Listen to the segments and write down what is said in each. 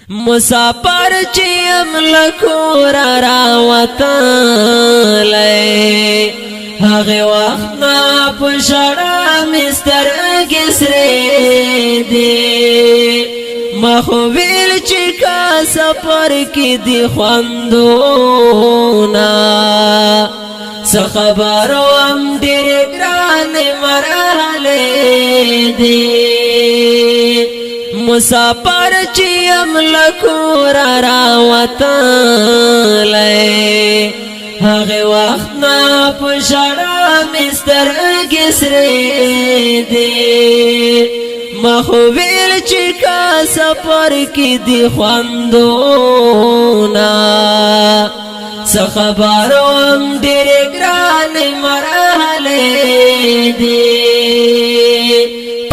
مسافر چیم لکور راوطلی هغه وخت نا پشړه مستر کسره دی مخو ویل چې کا سفر کې دی خوندونا څه خبرو هم ډېر ګران مرحله دی مسافر چیم لکور راوطلی هغه وخت نا پشړه مستر کسره دی مخو ویل چې کا سفر کې دی خوندونا څه خبرو هم ډېر ګران مرحله دی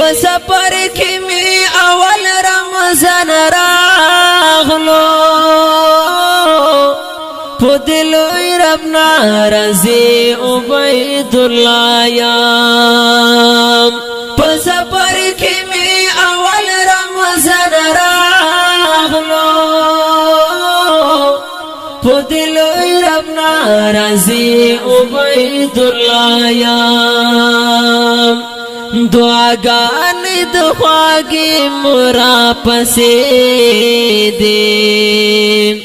په سفر کې می اول رمضان راغلو په دلوی رب ناراضي عبید الله یم په سفر کې می اول رمضان راغلو په دلوی رب ناراضي عبید الله یم دعاګانې د خواږې مورا پسې دي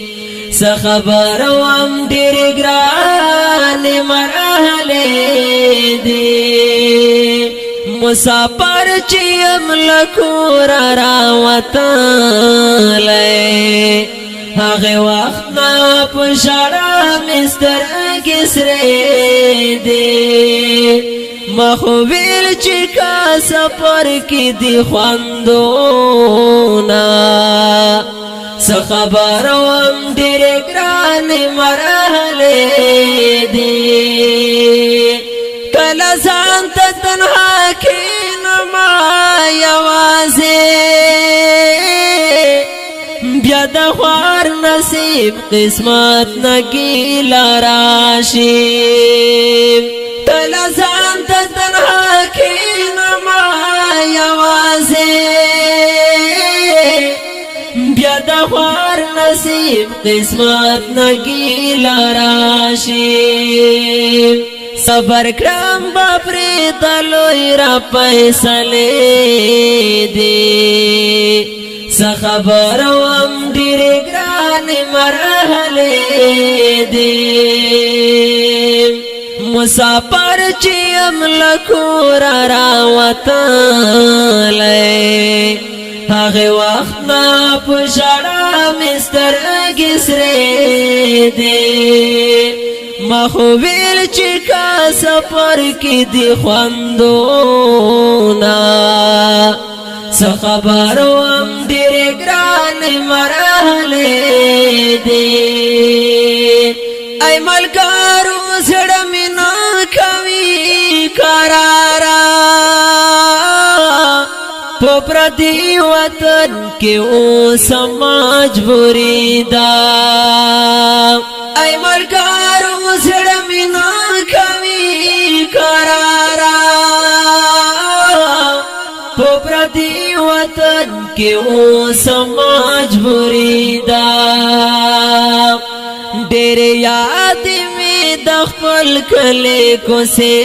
څه خبرو هم ډېر ګران مرحله دي مسافر چې یم لکور راوطلی هغه وخت نا پشړه مستر کسره دی مخو ویل چې کا سفر کې دی خوندونا څه خبرو هم ډېر ګران مرحله دی کله ځان ته تنها کینما یوازې بیا د خوار نصیب قسمت نګیلا راشي کله ځان ته تنها کینما یوازې بیا د خوار نصیب قسمت نګیلا راشي صبر کرم باپری تلوی را فیصله دی څه خبرو هم ډېر ګران مرحله دی مسافر چې یم لکور راوطلی هغه وخت نا پشړه مستر کسره دی مخو ویل چې کا سفر کې دی خوندونا څه خبرو هم ډېر ګران مرحله دی ای ملګرو زړه مې نه کوي قرارا په پردي وطن کې اوس مجبوري ده ای ملګرو زړه مې نه کوي قرارا په پردي وطن کې اوس مجبوري ده ډېر یاد مې د خپل کلی کوڅې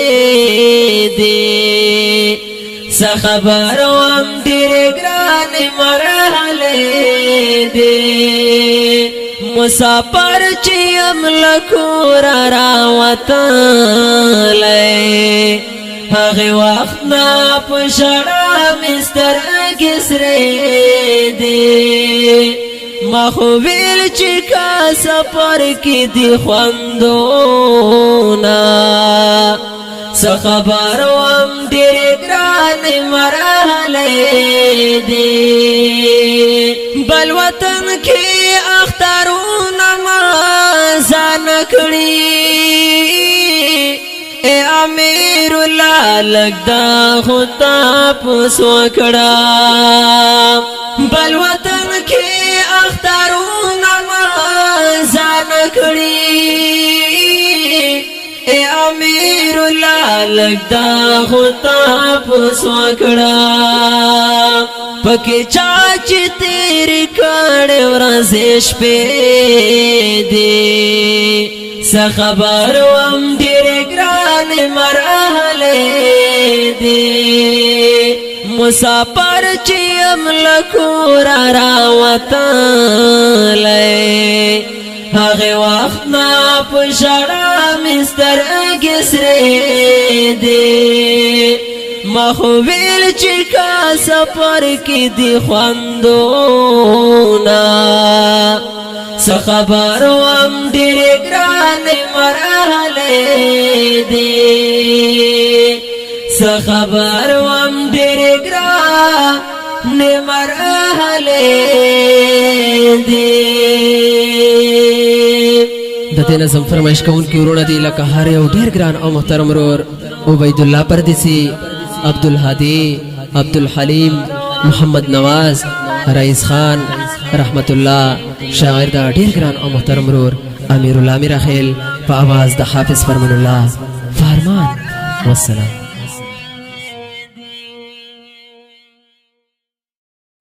دي څه خبرو هم ډېر ګران مرحله دي مسافر چې یم لکور راوطلی هغه وخت نا پشړه مستر کسره دی مخو ویل چې کا سفر کې دی خوندونا څه خبرو هم ډېر ګران مرحله دی بل وطن کې اخترونه ځان کړي اے امیر الله لګدا خدا پوسو کړه بل وطن کې اخترونه ځان کړي اے امیر الله لگدا ہوتا پسوکڑا پکې چاچ تیری کړه ورځش په دې س خبر وم ډېر ګران مرحله دې مسافر چې املکو را وطلې هغه وخت نا پښړا مستر اګسرې دې مخویل چې کا سفر کې دی خواندونا س خبر وم ډېر ګران مرحله دې س خبر وم ډېر ګران مرحله دې د دې نظم فرمایش کوونکی ورونه دی لکه هر یو ډېر ګران او محترم ورور عبید الله پردیسی عبدالهادی عبدالحلیم محمد نواز رئیس خان رحمت الله شاعر دا ډیر ګران او محترم ورور امیر الله میراخیل په आवाज د حافظ فرمان الله فرمان والسلام.